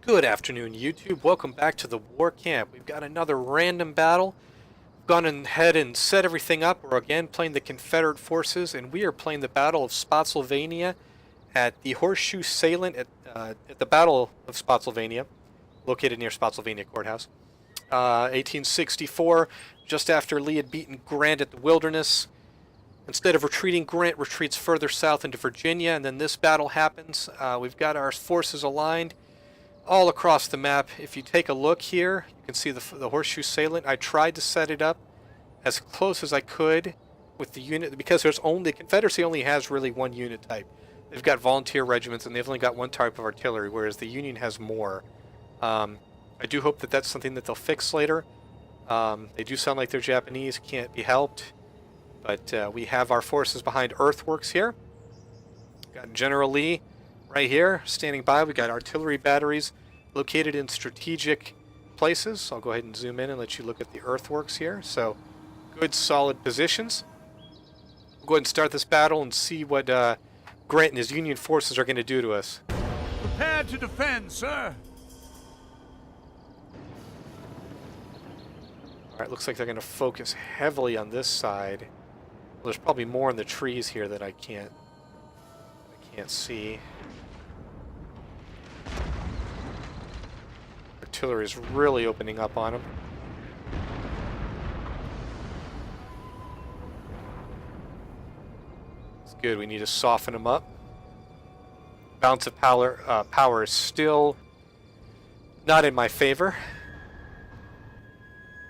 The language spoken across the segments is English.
Good afternoon, YouTube. Welcome back to the war camp. We've got another random battle. We've gone ahead and set everything up. We're again playing the Confederate forces, and we are playing the Battle of Spotsylvania at the Horseshoe Salient at the Battle of Spotsylvania, located near Spotsylvania Courthouse. 1864, just after Lee had beaten Grant at the Wilderness. Instead of retreating, Grant retreats further south into Virginia, and then this battle happens. We've got our forces aligned all across the map. If you take a look here, you can see the Horseshoe Salient. I tried to set it up as close as I could with the unit, because the Confederacy only has really one unit type. They've got volunteer regiments, and they've only got one type of artillery, whereas the Union has more. I do hope that that's something that they'll fix later. They do sound like they're Japanese, can't be helped. But we have our forces behind earthworks here. Got General Lee right here, standing by. We got artillery batteries located in strategic places. I'll go ahead and zoom in and let you look at the earthworks here. So, good, solid positions. We'll go ahead and start this battle and see what Grant and his Union forces are going to do to us. Prepare to defend, sir. Alright, looks like they're going to focus heavily on this side. Well, there's probably more in the trees here that I can't see. Artillery is really opening up on them. It's good. We need to soften them up. Balance of power is still not in my favor.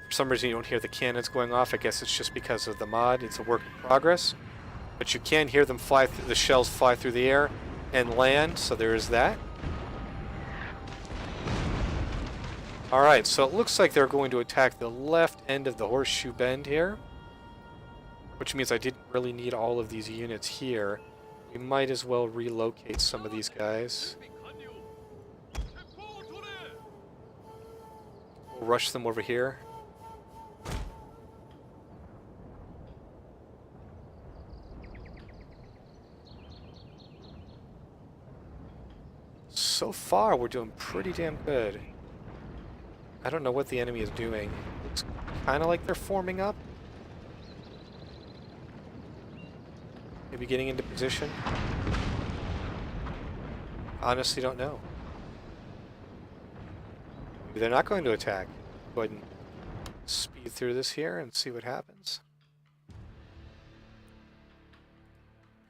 For some reason you don't hear the cannons going off. I guess it's just because of the mod. It's a work in progress. But you can hear them fly through, the shells fly through the air and land, so there is that. Alright, so it looks like they're going to attack the left end of the Horseshoe Bend here, which means I didn't really need all of these units here. We might as well relocate some of these guys. We'll rush them over here. So far, we're doing pretty damn good. I don't know what the enemy is doing. Looks kind of like they're forming up. Maybe getting into position. Honestly, don't know. Maybe they're not going to attack. Go ahead and speed through this here and see what happens.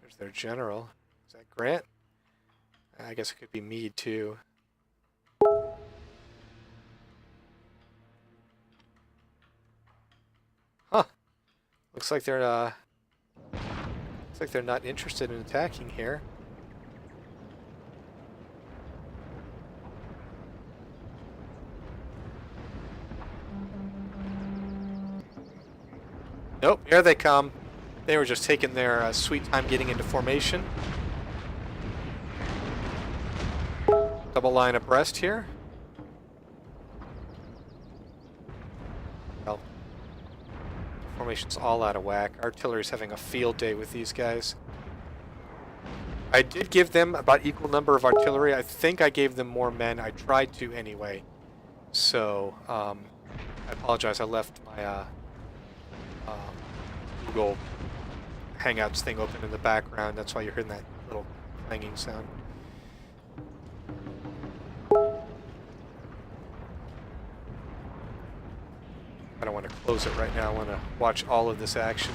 There's their general. Is that Grant? I guess it could be Meade too. Huh. Looks like they're not interested in attacking here. Nope, here they come. They were just taking their sweet time getting into formation. Double line abreast here. Well, formation's all out of whack. Artillery's having a field day with these guys. I did give them about equal number of artillery. I think I gave them more men. I tried to anyway. So, I apologize. I left my Google Hangouts thing open in the background. That's why you're hearing that little clanging sound. I don't want to close it right now. I want to watch all of this action.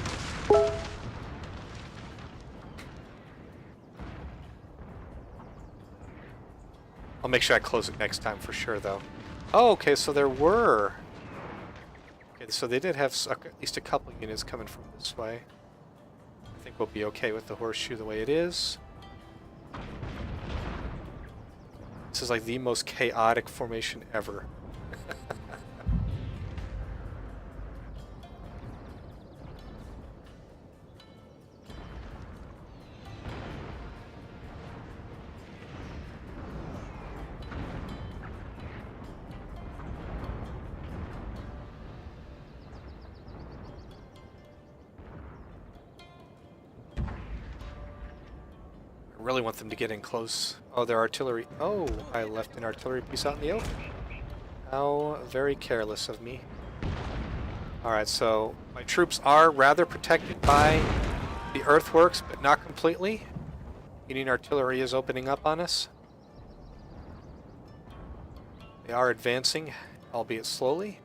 I'll make sure I close it next time for sure, though. Oh, okay, so there were... Okay, so they did have at least a couple units coming from this way. I think we'll be okay with the Horseshoe the way it is. This is like the most chaotic formation ever. really want them to get in close. Oh, their artillery. Oh, I left an artillery piece out in the open. How very careless of me. Alright, so my troops are rather protected by the earthworks, but not completely. Union artillery is opening up on us. They are advancing, albeit slowly.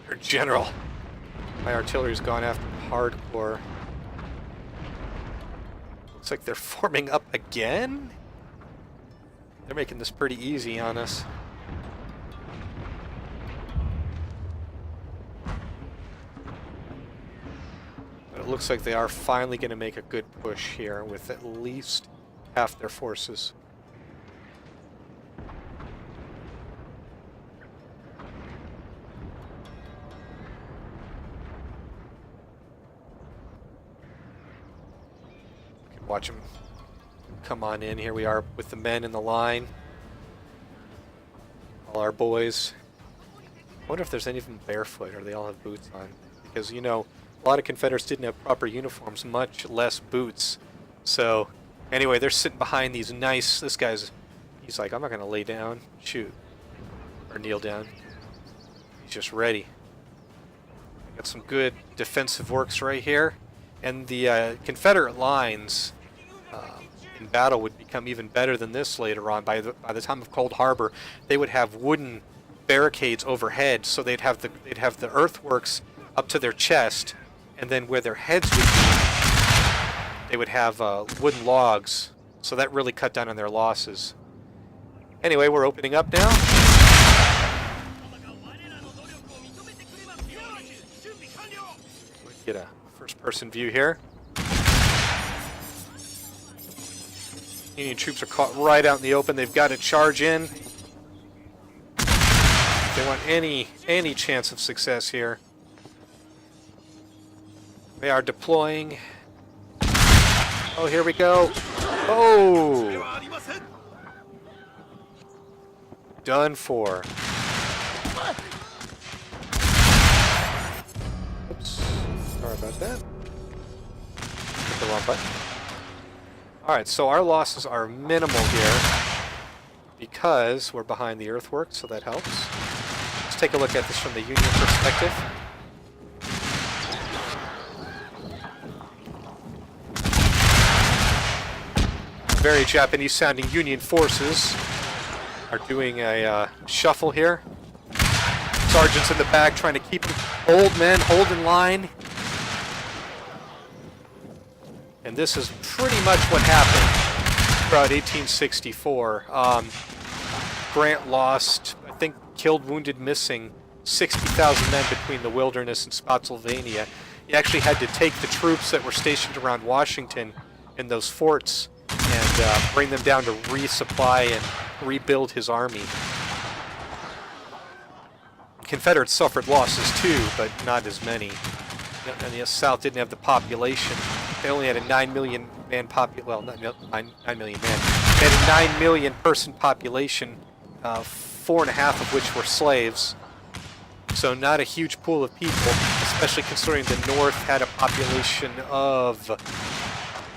Their general. My artillery's gone after hardcore. Looks like they're forming up again? They're making this pretty easy on us. But it looks like they are finally going to make a good push here with at least half their forces. Watch them come on in. Here we are with the men in the line. All our boys. I wonder if there's any of them barefoot or they all have boots on. Because, you know, a lot of Confederates didn't have proper uniforms, much less boots. So, anyway, they're sitting behind these nice... This guy's... He's like, I'm not going to lay down. Shoot. Or kneel down. He's just ready. Got some good defensive works right here. And the Confederate lines in battle would become even better than this later on. By the time of Cold Harbor, they would have wooden barricades overhead, so they'd have the earthworks up to their chest, and then where their heads would be, they would have wooden logs. So that really cut down on their losses. Anyway, we're opening up now. Get a first-person view here. Union troops are caught right out in the open. They've got to charge in. If they want any chance of success here. They are deploying. Oh, here we go. Oh! Done for. Oops. Sorry about that. Hit the wrong button. Alright, so our losses are minimal here because we're behind the earthworks, so that helps. Let's take a look at this from the Union perspective. Very Japanese-sounding Union forces are doing a shuffle here. Sergeants in the back trying to keep old men hold in line. And this is pretty much what happened throughout 1864. Grant lost, I think, killed, wounded, missing 60,000 men between the Wilderness and Spotsylvania. He actually had to take the troops that were stationed around Washington in those forts and bring them down to resupply and rebuild his army. Confederates suffered losses too, but not as many. And the South didn't have the population. They only had a 9 million man well, not 9 million man. They had a 9 million person population, 4.5 of which were slaves. So not a huge pool of people, especially considering the North had a population of,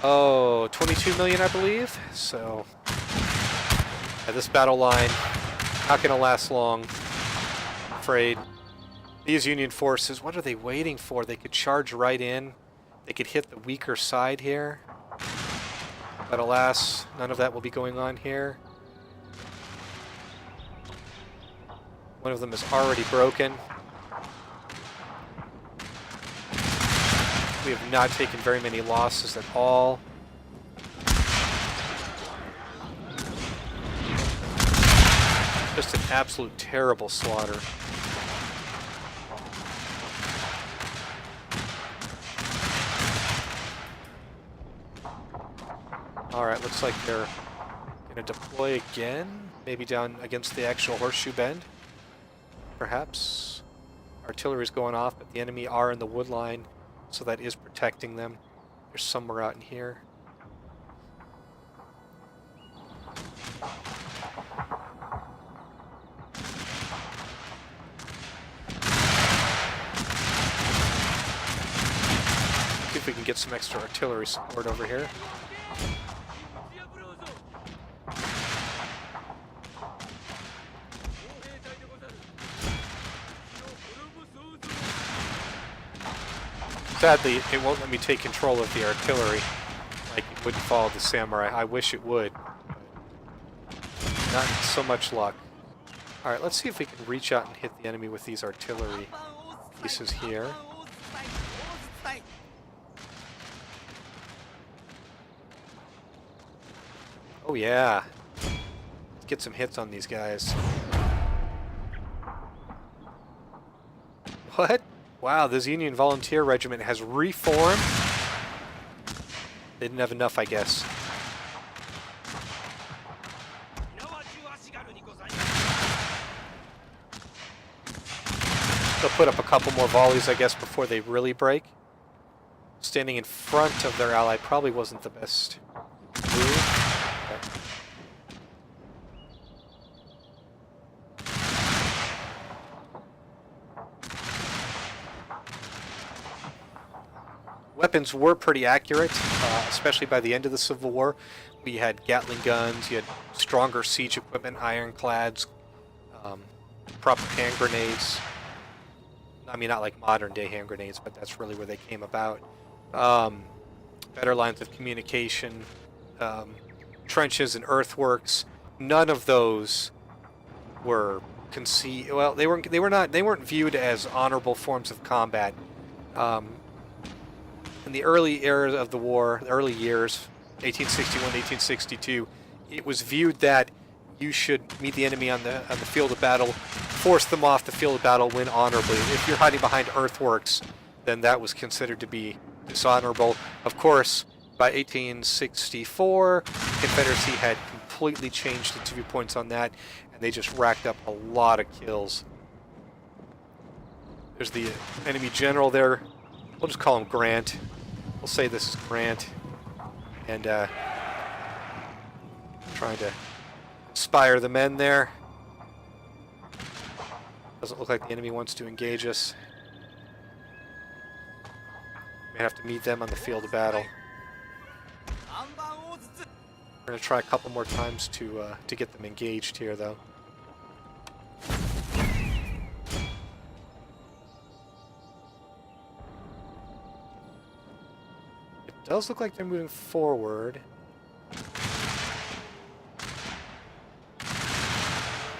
22 million, I believe. So this battle line not going to last long, I'm afraid. These Union forces, what are they waiting for? They could charge right in. They could hit the weaker side here. But alas, none of that will be going on here. One of them is already broken. We have not taken very many losses at all. Just an absolute terrible slaughter. Alright, looks like they're going to deploy again. Maybe down against the actual horseshoe bend. Perhaps. Artillery's going off, but the enemy are in the wood line, so that is protecting them. They're somewhere out in here. See if we can get some extra artillery support over here. Sadly, it won't let me take control of the artillery like it wouldn't follow the samurai. I wish it would. Not so much luck. Alright, let's see if we can reach out and hit the enemy with these artillery pieces here. Oh yeah. Let's get some hits on these guys. What? Wow, this Union Volunteer Regiment has reformed? They didn't have enough, I guess. They'll put up a couple more volleys, I guess, before they really break. Standing in front of their ally probably wasn't the best move. Okay. Weapons were pretty accurate, especially by the end of the Civil War. We had Gatling guns, you had stronger siege equipment, ironclads, proper hand grenades. I mean, not like modern day hand grenades, but that's really where they came about. Better lines of communication, trenches and earthworks. None of those were conceived. Well, they weren't viewed as honorable forms of combat. In the early eras of the war, the early years, 1861, 1862, it was viewed that you should meet the enemy on the field of battle, force them off the field of battle, win honorably. If you're hiding behind earthworks, then that was considered to be dishonorable. Of course, by 1864, Confederacy had completely changed its viewpoints on that, and they just racked up a lot of kills. There's the enemy general there. We'll just call him Grant. We'll say this is Grant. And trying to inspire the men there. Doesn't look like the enemy wants to engage us. May have to meet them on the field of battle. We're going to try a couple more times to get them engaged here, though. It does look like they're moving forward.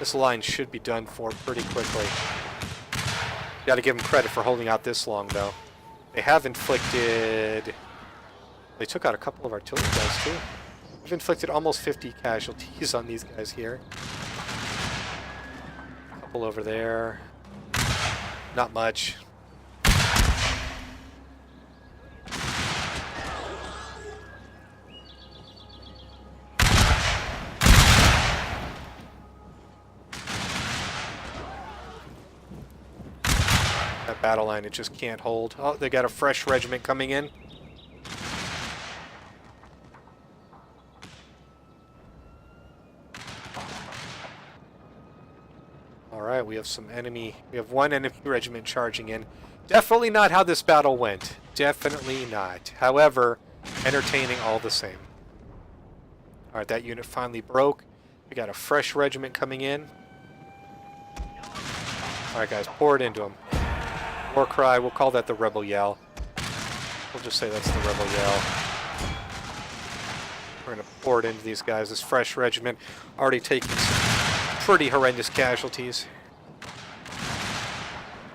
This line should be done for pretty quickly. Got to give them credit for holding out this long, though. They have inflicted... They took out a couple of artillery guys, too. They've inflicted almost 50 casualties on these guys here. A couple over there. Not much. That battle line, it just can't hold. Oh, they got a fresh regiment coming in. Alright, we have some enemy. We have one enemy regiment charging in. Definitely not how this battle went. Definitely not. However, entertaining all the same. Alright, that unit finally broke. We got a fresh regiment coming in. Alright guys, pour it into them. War cry, we'll call that the rebel yell. We'll just say that's the rebel yell. We're going to pour it into these guys. This fresh regiment already taking some pretty horrendous casualties.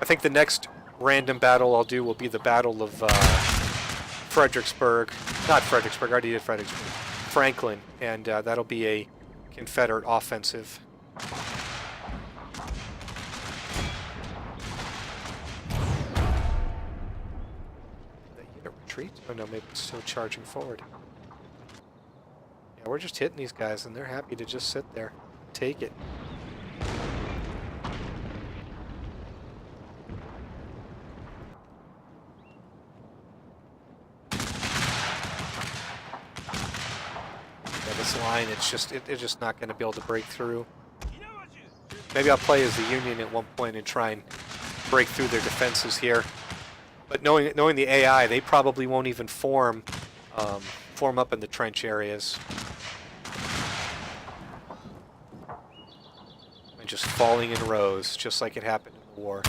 I think the next random battle I'll do will be the Battle of Fredericksburg. Not Fredericksburg, I already did Fredericksburg. Franklin, and that'll be a Confederate offensive. Retreat? Oh no, maybe it's still charging forward. Yeah, we're just hitting these guys and they're happy to just sit there. Take it. Yeah, this line, it's just not going to be able to break through. Maybe I'll play as the Union at one point and try and break through their defenses here. But knowing the AI, they probably won't even form up in the trench areas. And just falling in rows, just like it happened in the war.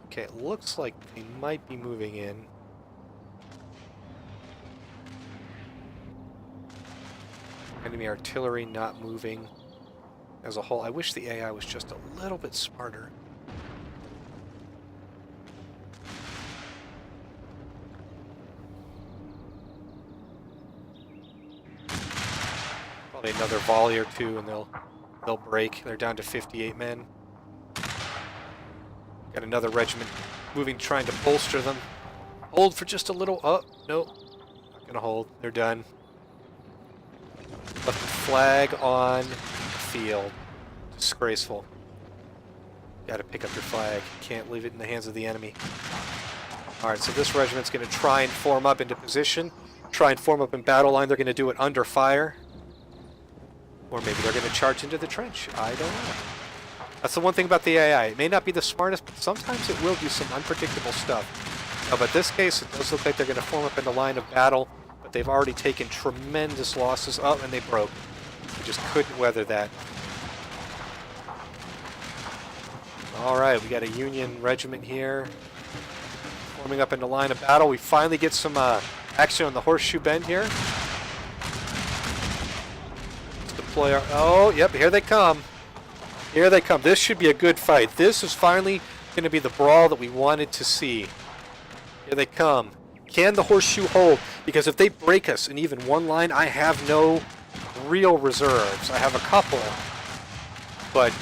Okay, it looks like they might be moving in. Enemy artillery not moving as a whole. I wish the AI was just a little bit smarter. Probably another volley or two and they'll break. They're down to 58 men. Got another regiment moving, trying to bolster them. Hold for just a little. Oh, no. Not gonna hold. They're done. Left the flag on the field. Disgraceful. Gotta pick up your flag. Can't leave it in the hands of the enemy. Alright, so this regiment's gonna try and form up into position. Try and form up in battle line. They're gonna do it under fire. Or maybe they're gonna charge into the trench. I don't know. That's the one thing about the AI. It may not be the smartest, but sometimes it will do some unpredictable stuff. But in this case, it does look like they're going to form up in the line of battle, but they've already taken tremendous losses. Oh, and they broke. They just couldn't weather that. All right, we got a Union regiment here, forming up in the line of battle. We finally get some action on the horseshoe bend here. Let's deploy our... Oh, yep, here they come. Here they come. This should be a good fight. This is finally going to be the brawl that we wanted to see. Here they come. Can the horseshoe hold? Because if they break us in even one line, I have no real reserves. I have a couple. But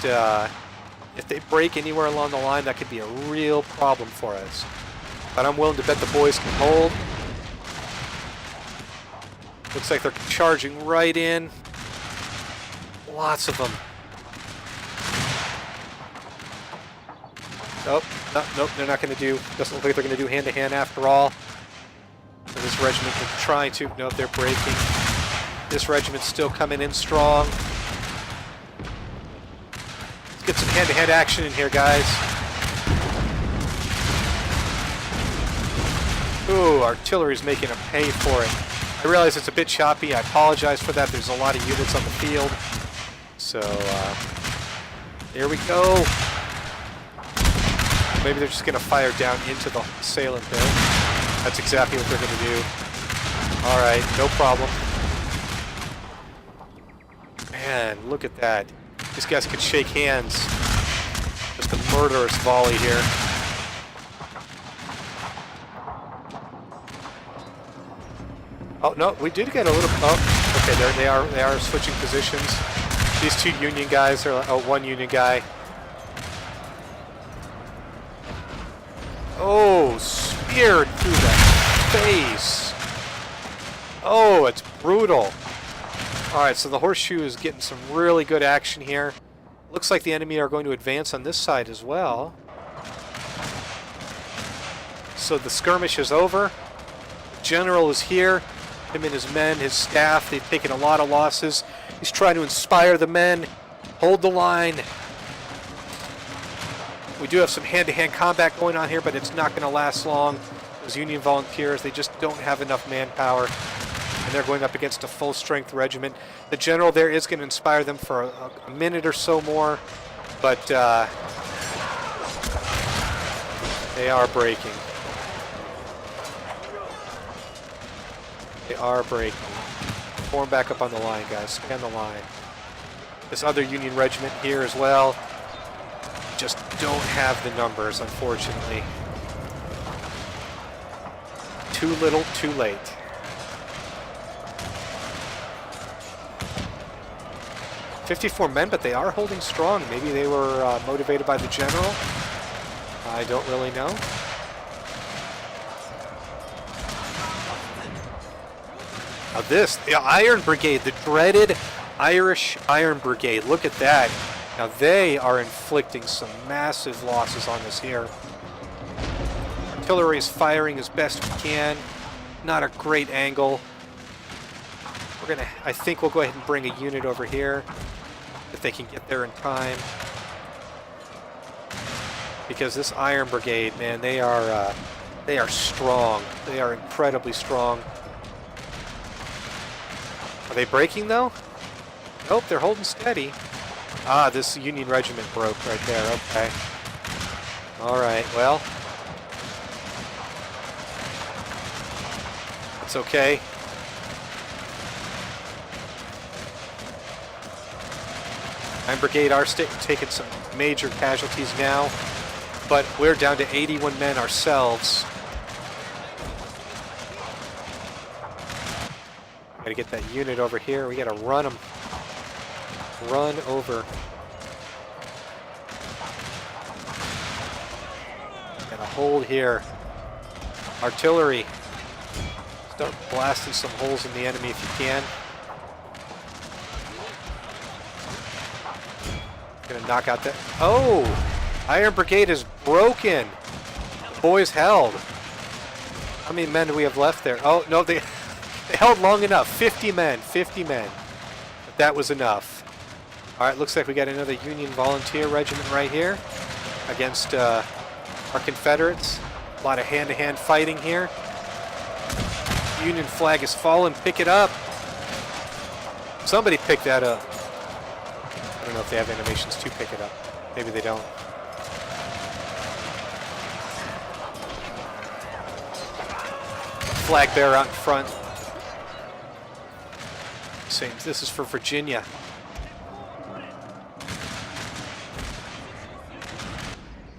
if they break anywhere along the line, that could be a real problem for us. But I'm willing to bet the boys can hold. Looks like they're charging right in. Lots of them. Nope, nope, they're not going to do, doesn't look like they're going to do hand-to-hand after all. So this regiment is trying to, nope, they're breaking. This regiment's still coming in strong. Let's get some hand-to-hand action in here, guys. Ooh, artillery's making them pay for it. I realize it's a bit choppy, I apologize for that, there's a lot of units on the field. So, there we go. Maybe they're just going to fire down into the assailant there. That's exactly what they're going to do. Alright, no problem. Man, look at that. These guys could shake hands. Just a murderous volley here. Oh, no, we did get a little... Oh, okay, there they are switching positions. These two Union guys are... Oh, one Union guy. Oh, speared through the face. Oh, it's brutal. Alright, so the horseshoe is getting some really good action here. Looks like the enemy are going to advance on this side as well. So the skirmish is over. The general is here. Him and his men, his staff, they've taken a lot of losses. He's trying to inspire the men. Hold the line. We do have some hand-to-hand combat going on here, but it's not going to last long. Those Union volunteers, they just don't have enough manpower, and they're going up against a full-strength regiment. The general there is going to inspire them for a minute or so more, but they are breaking. They are breaking. Form back up on the line, guys. Scan the line. This other Union regiment here as well. Just don't have the numbers, unfortunately. Too little, too late. $54 men, but they are holding strong. Maybe they were motivated by the general. I don't really know. Now this, the Iron Brigade, the dreaded Irish Iron Brigade. Look at that. Now they are inflicting some massive losses on us here. Artillery is firing as best we can. Not a great angle. I think we'll go ahead and bring a unit over here if they can get there in time. Because this Iron Brigade, man, they are strong. They are incredibly strong. Are they breaking though? Nope, they're holding steady. Ah, this Union regiment broke right there. Okay. All right. Well, it's okay. Iron Brigade are taking some major casualties now, but we're down to 81 men ourselves. Gotta get that unit over here. We gotta run them. Run over. Gotta hold here. Artillery. Start blasting some holes in the enemy if you can. Gonna knock out that. Oh! Iron Brigade is broken. The boys held. How many men do we have left there? Oh, no, they held long enough. 50 men. 50 men. But that was enough. Alright, looks like we got another Union volunteer regiment right here against our Confederates. A lot of hand-to-hand fighting here. Union flag has fallen. Pick it up. Somebody pick that up. I don't know if they have animations to pick it up. Maybe they don't. Flag bearer out in front. Same. This is for Virginia.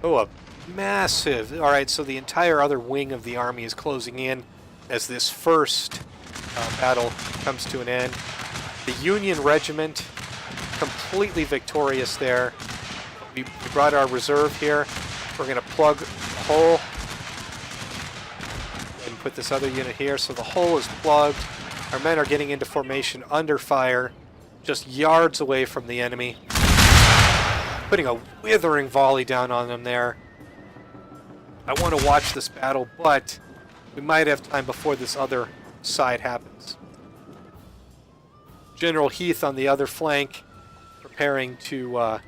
Oh, a massive. All right, so the entire other wing of the army is closing in as this first battle comes to an end. The Union regiment completely victorious there. We brought our reserve here. We're going to plug the hole and put this other unit here. So the hole is plugged. Our men are getting into formation under fire, just yards away from the enemy. Putting a withering volley down on them there. I want to watch this battle, but we might have time before this other side happens. General Heath on the other flank, preparing to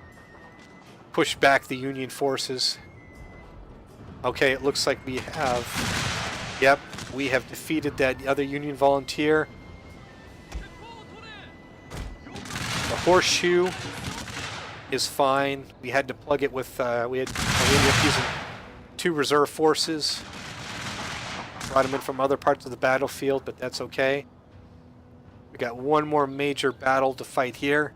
push back the Union forces. Okay, it looks like we have... Yep, we have defeated that other Union volunteer. The horseshoe is fine. We had to plug it with... we ended up using 2 reserve forces. Brought them in from other parts of the battlefield, but that's okay. We got one more major battle to fight here.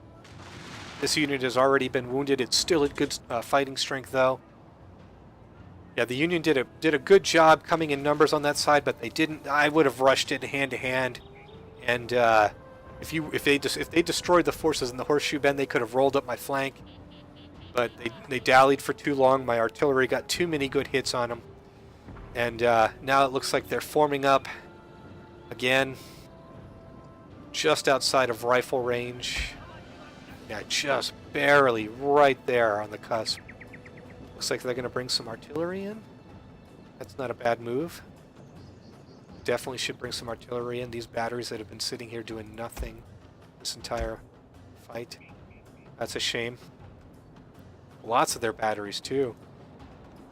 This unit has already been wounded. It's still at good fighting strength, though. Yeah, the Union did a good job coming in numbers on that side, but they didn't. I would have rushed it hand to hand, and if they destroyed the forces in the horseshoe bend, they could have rolled up my flank. But they dallied for too long. My artillery got too many good hits on them, and now it looks like they're forming up again, just outside of rifle range. Yeah, just barely right there on the cusp. Looks like they're going to bring some artillery in. That's not a bad move. Definitely should bring some artillery in. These batteries that have been sitting here doing nothing this entire fight. That's a shame. Lots of their batteries, too.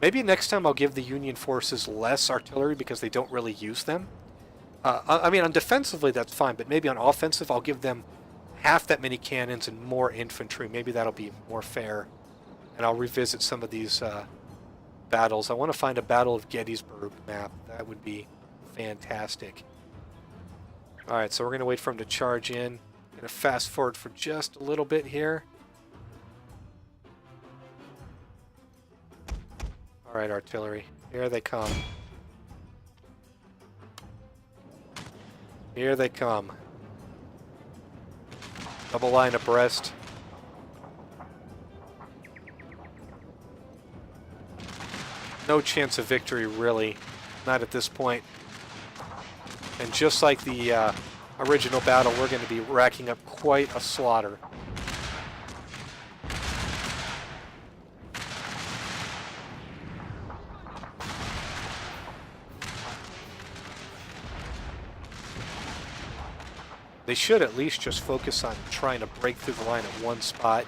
Maybe next time I'll give the Union forces less artillery because they don't really use them. I mean, on defensively, that's fine, but maybe on offensive, I'll give them half that many cannons and more infantry. Maybe that'll be more fair. And I'll revisit some of these battles. I want to find a Battle of Gettysburg map. That would be fantastic. Alright, so we're going to wait for him to charge in. Going to fast forward for just a little bit here. Alright, artillery. Here they come. Here they come. Double line abreast. No chance of victory, really. Not at this point. And just like the original battle, we're going to be racking up quite a slaughter. They should at least just focus on trying to break through the line at one spot,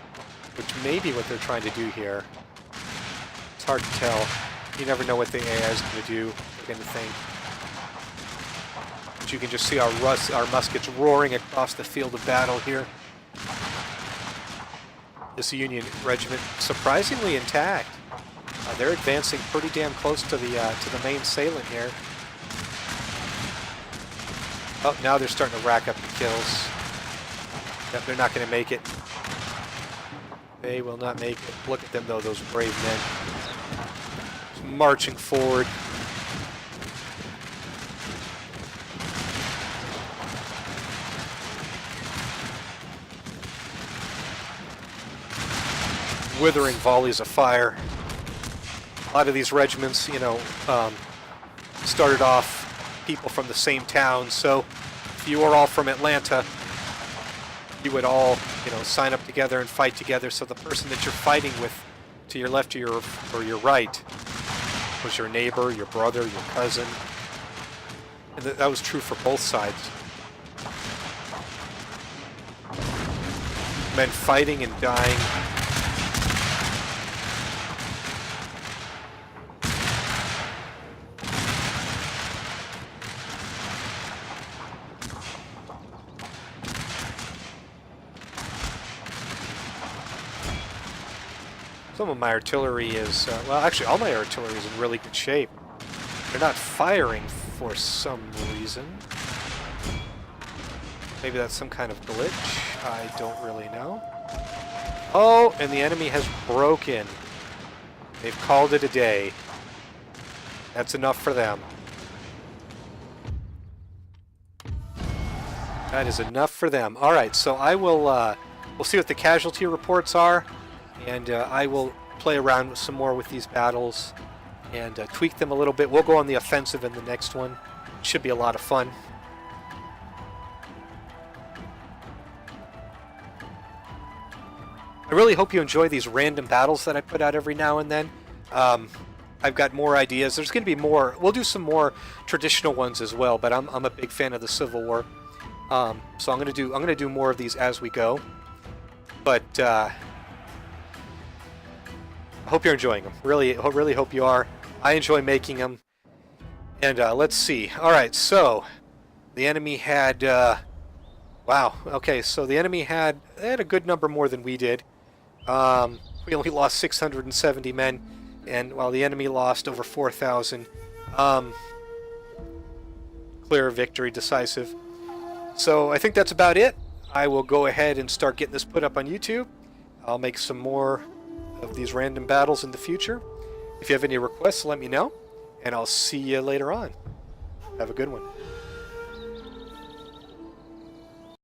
which may be what they're trying to do here. It's hard to tell. You never know what the AI is going to do, or going to think. But you can just see our muskets roaring across the field of battle here. This Union regiment surprisingly intact. They're advancing pretty damn close to the main salient here. Oh, now they're starting to rack up the kills. Yep, they're not going to make it. They will not make it. Look at them, though, those brave men. Just marching forward. Withering volleys of fire. A lot of these regiments, you know, started off people from the same town, so if you are all from Atlanta, you would all, you know, sign up together and fight together, so the person that you're fighting with to your left or your right was your neighbor, your brother, your cousin, and that was true for both sides. Men fighting and dying. Some of my artillery is, well, actually all my artillery is in really good shape. They're not firing for some reason. Maybe that's some kind of glitch. I don't really know. Oh, and the enemy has broken. They've called it a day. That's enough for them. That is enough for them. All right, so I will, we'll see what the casualty reports are. And I will play around with some more with these battles and tweak them a little bit. We'll go on the offensive in the next one. It should be a lot of fun. I really hope you enjoy these random battles that I put out every now and then. I've got more ideas. There's going to be more. We'll do some more traditional ones as well, but I'm a big fan of the Civil War. So I'm going to do more of these as we go. But I hope you're enjoying them. Really hope you are. I enjoy making them. And let's see. All right, so the enemy had. Wow. Okay, so the enemy had a good number more than we did. We only lost 670 men, and while the enemy lost over 4,000. Clear victory, decisive. So I think that's about it. I will go ahead and start getting this put up on YouTube. I'll make some more of these random battles in the future. If you have any requests, let me know, and I'll see you later on. Have a good one.